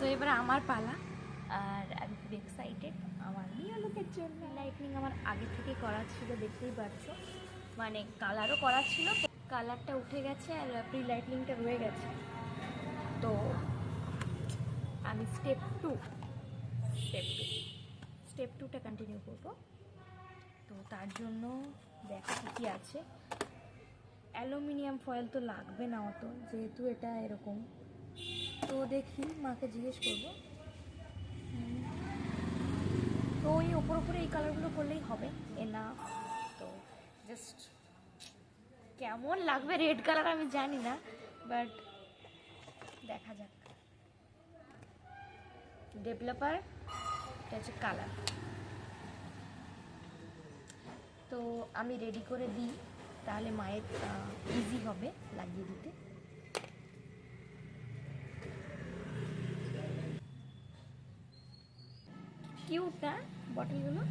তো এবার আমার পালা, আর আমি খুব এক্সাইটেড আমার নিউ লুকের জন্য। লাইটনিং আমার আগে থেকে করা ছিল, দেখতেই পাচ্ছো, মানে কালারও করা ছিল, কালারটা উঠে গেছে আর প্রি লাইটনিংটা রয়ে গেছে। তো আমি স্টেপ টুটা কন্টিনিউ করব। তো তার জন্য দেখো কী আছে। অ্যালুমিনিয়াম ফয়েল তো লাগবে না অত, যেহেতু এটা এরকম। তো দেখি, মাকে জিজ্ঞেস করবো। তো ওই ওপর ওপরে এই কালারগুলো করলেই হবে, না? তো জাস্ট কেমন লাগবে রেড কালার আমি জানি না, বাট দেখা যাক। ডেভেলপার, এটা হচ্ছে কালার। তো আমি রেডি করে দিই, তাহলে মায়ের ইজি হবে লাগিয়ে দিতে। কিউট না বটলগুলো?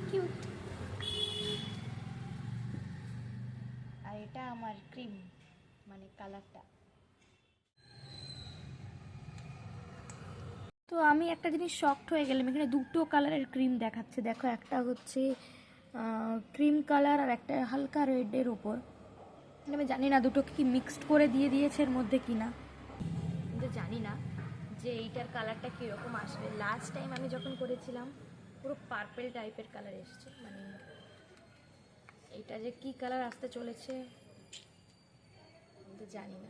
কিউট। আর এটা আমার ক্রিম, মানে কালারটা। তো আমি একটা জিনিস শকড হয়ে গেলাম, এখানে দুটো কালারের ক্রিম দেখাচ্ছে। দেখো, একটা হচ্ছে ক্রিম কালার আর একটা হালকা রেডের ওপর। আমি জানি না দুটো কি মিক্সড করে দিয়ে দিয়েছে এর মধ্যে কিনা, কিন্তু জানি না যে এইটার কালারটা কীরকম আসবে। লাস্ট টাইম আমি যখন করেছিলাম পুরো পার্পেল টাইপের কালার এসেছে, মানে এইটা যে কি কালার আসতে চলেছে কিন্তু জানি না।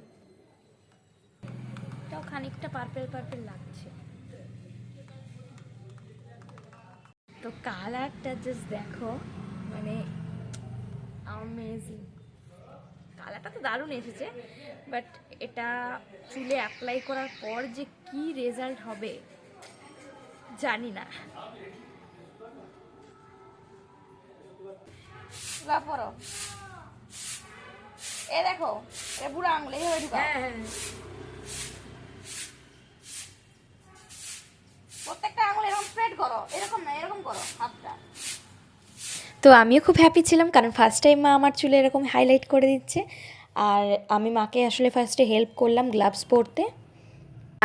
এটাও খানিকটা পার্পেল পার্পেল লাগছে। তো কালারটা জাস্ট দেখো, মানে অ্যামেজিং। কালারটা তো দারুণ এসেছে, বাট এটা চুলে অ্যাপ্লাই করার পর যে কি রেজাল্ট হবে জানি না। পড়ো, এ দেখো, এটা বুড়ো আঙুল এইভাবে ঢুকাও। প্রত্যেকটা আঙুল এরকম স্প্রেড করো, এরকম না, এরকম করো হাতটা। তো আমিও খুব হ্যাপি ছিলাম, কারণ ফার্স্ট টাইম মা আমার চুলে এরকম হাইলাইট করে দিচ্ছে। আর আমি মাকে আসলে ফার্স্টে হেল্প করলাম গ্লাভস পরতে।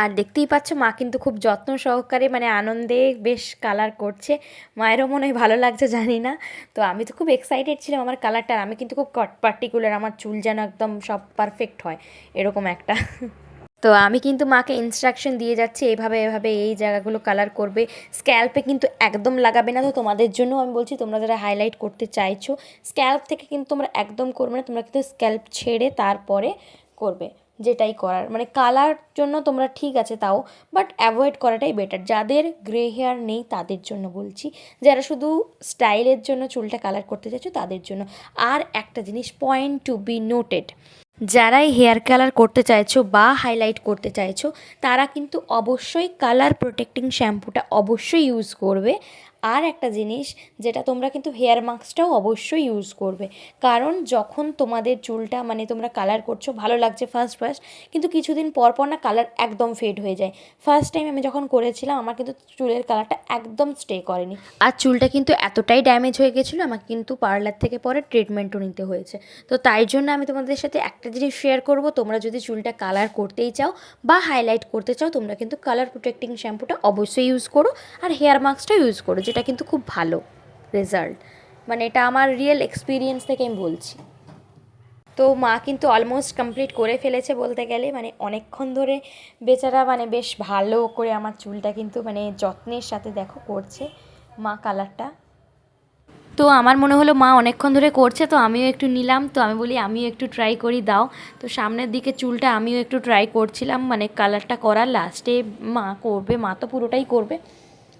আর দেখতেই পাচ্ছ, মা কিন্তু খুব যত্ন সহকারে, মানে আনন্দে বেশ কালার করছে। মায়েরও মনে হয় ভালো লাগছে, জানি না। তো আমি তো খুব এক্সাইটেড ছিলাম আমার কালারটা। আমি কিন্তু খুব পার্টিকুলার, আমার চুল যেন একদম সব পারফেক্ট হয়, এরকম একটা। তো আমি কিন্তু মাকে ইনস্ট্রাকশন দিয়ে যাচ্ছি, এভাবে এভাবে এই জায়গাগুলো কালার করবে। স্ক্যাল্পে কিন্তু একদম লাগাবে না। তো তোমাদের জন্য আমি বলছি, তোমরা যারা হাইলাইট করতে চাইছো, স্ক্যাল্প থেকে কিন্তু তোমরা একদম করবে না। তোমরা কিন্তু স্ক্যাল্প ছেড়ে তারপরে করবে, যেটাই করার। মানে কালার জন্য তোমরা ঠিক আছে তাও, বাট অ্যাভয়েড করাটাই বেটার। যাদের গ্রে হেয়ার নেই তাদের জন্য বলছি, যারা শুধু স্টাইলের জন্য চুলটা কালার করতে চাইছো তাদের জন্য। আর একটা জিনিস, পয়েন্ট টু বি নোটেড, যারাই হেয়ার কালার করতে চাইছো বা হাইলাইট করতে চাইছো, তারা কিন্তু অবশ্যই কালার প্রোটেক্টিং শ্যাম্পুটা অবশ্যই ইউজ করবে। আর একটা জিনিস, যেটা তোমরা কিন্তু হেয়ার মাস্কটাও অবশ্যই ইউজ করবে। কারণ যখন তোমাদের চুলটা, মানে তোমরা কালার করছো, ভালো লাগছে ফার্স্ট ফার্স্ট, কিন্তু কিছুদিন পর পর না কালার একদম ফেড হয়ে যায়। ফার্স্ট টাইম আমি যখন করেছিলাম, আমার কিন্তু চুলের কালারটা একদম স্টে করেনি, আর চুলটা কিন্তু এতটাই ড্যামেজ হয়ে গেছিলো, আমাকে কিন্তু পার্লার থেকে পরে ট্রিটমেন্টও নিতে হয়েছে। তো তাই জন্য আমি তোমাদের সাথে একটা জিনিস শেয়ার করব, তোমরা যদি চুলটা কালার করতেই চাও বা হাইলাইট করতে চাও, তোমরা কিন্তু কালার প্রোটেক্টিং শ্যাম্পুটা অবশ্যই ইউজ করো, আর হেয়ার মাস্কটা ইউজ করো, যেটা কিন্তু খুব ভালো রেজাল্ট। মানে এটা আমার রিয়েল এক্সপিরিয়েন্স থেকে আমি বলছি। তো মা কিন্তু অলমোস্ট কমপ্লিট করে ফেলেছে বলতে গেলে, মানে অনেকক্ষণ ধরে বেচারা, মানে বেশ ভালো করে আমার চুলটা কিন্তু মানে যত্নের সাথে দেখো করছে মা কালারটা। তো আমার মনে হলো মা অনেকক্ষণ ধরে করছে, তো আমিও একটু নিলাম। তো আমি বলি আমিও একটু ট্রাই করি, দাও। তো সামনের দিকে চুলটা আমিও একটু ট্রাই করছিলাম, মানে কালারটা করার। লাস্টে মা করবে, মা তো পুরোটাই করবে।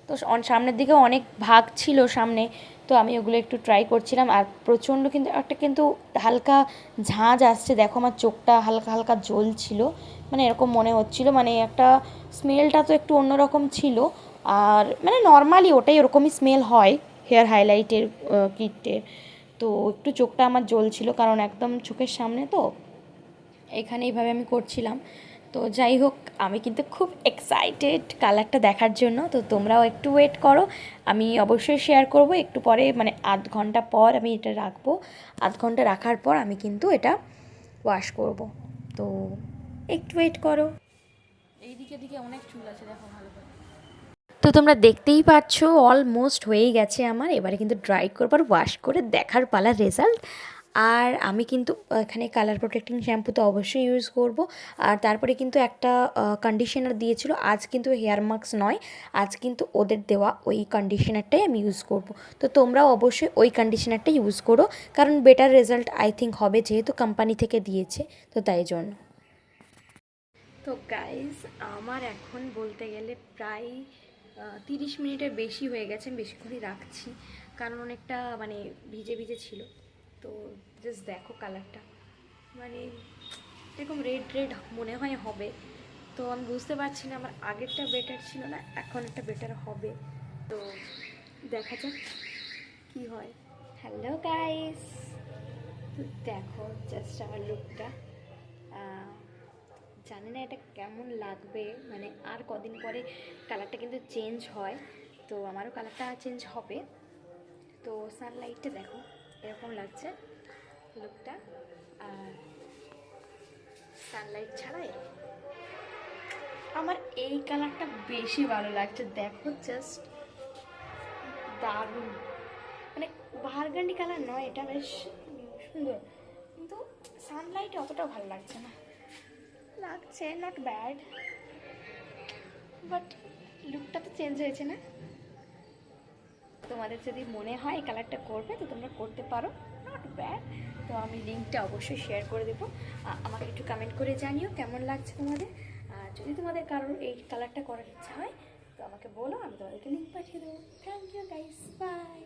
তো সামনের দিকেও অনেক ভাগ ছিল সামনে, তো আমি ওগুলো একটু ট্রাই করছিলাম। আর প্রচণ্ড কিন্তু একটা কিন্তু হালকা ঝাঁঝ আসছে, দেখো আমার চোখটা হালকা হালকা জ্বলছিল, মানে এরকম মনে হচ্ছিল। মানে একটা স্মেলটা তো একটু অন্যরকম ছিল, আর মানে নর্মালি ওটাই ওরকমই স্মেল হয় হেয়ার হাইলাইটের কিটের। তো একটু চোখটা আমার জ্বলছিল, কারণ একদম চোখের সামনে তো, এখানে এইভাবে আমি করছিলাম। তো যাই হোক, আমি কিন্তু খুব এক্সাইটেড কালারটা দেখার জন্য। তো তোমরাও একটু ওয়েট করো, আমি অবশ্যই শেয়ার করব একটু পরে, মানে আধ ঘন্টা পর আমি এটা রাখবো। আধ ঘন্টা রাখার পর আমি কিন্তু এটা ওয়াশ করব। তো একটু ওয়েট করো। এইদিকে দিকে অনেক চুল আছে, দেখো ভালো করে। তো তোমরা দেখতেই পাচ্ছ অলমোস্ট হয়েই গেছে আমার। এবারে কিন্তু ড্রাই করবার, ওয়াশ করে দেখার পালা রেজাল্ট। আর আমি কিন্তু এখানে কালার প্রোটেক্টিং শ্যাম্পু তো অবশ্যই ইউজ করব। আর তারপরে কিন্তু একটা কন্ডিশনার দিয়েছিল। আজ কিন্তু হেয়ার মাস্ক নয়, আজ কিন্তু ওদের দেওয়া ওই কন্ডিশনারটাই আমি ইউজ করব। তো তোমরাও অবশ্যই ওই কন্ডিশনারটা ইউজ করো, কারণ বেটার রেজাল্ট আই থিঙ্ক হবে, যেহেতু কোম্পানি থেকে দিয়েছে, তো তাই জন্য। তো গাইজ, আমার এখন বলতে গেলে প্রায় 30 মিনিটের বেশি হয়ে গেছে। আমি বেশিক্ষণই রাখছি, কারণ অনেকটা মানে ভিজে ভিজে ছিল। তো জাস্ট দেখো কালারটা, মানে এরকম রেড রেড মনে হয় হবে। তো আমি বুঝতে পারছি না, আমার আগেরটা বেটার ছিল না, এখন একটা বেটার হবে। তো দেখা যাক কী হয়। হ্যালো গাইস, তো দেখো জাস্ট আমার লুকটা। জানি না এটা কেমন লাগবে, মানে আর কদিন পরে কালারটা কিন্তু চেঞ্জ হয়, তো আমারও কালারটা চেঞ্জ হবে। তো সানলাইটটা দেখো এরকম লাগছে লুকটা, আর সানলাইট ছাড়া এরকম। আমার এই কালারটা বেশি ভালো লাগছে, দেখো জাস্ট দারুণ। মানে বার্গান্ডি কালার নয়, এটা বেশ সুন্দর, কিন্তু সানলাইটে অতটা ভালো লাগছে না। লাগছে নট ব্যাড, বাট লুকটা তো চেঞ্জ হয়েছে না। তোমাদের যদি মনে হয় এই কালারটা করবে তো তোমরা করতে পারো, নট ব্যাড। তো আমি লিঙ্কটা অবশ্যই শেয়ার করে দেবো। আমাকে একটু কমেন্ট করে জানিও কেমন লাগছে তোমাদের। আর যদি তোমাদের কারোর এই কালারটা করার ইচ্ছা হয় তো আমাকে বলো, আমি তোমাদেরকে লিঙ্ক পাঠিয়ে দেবো। Thank you guys, by.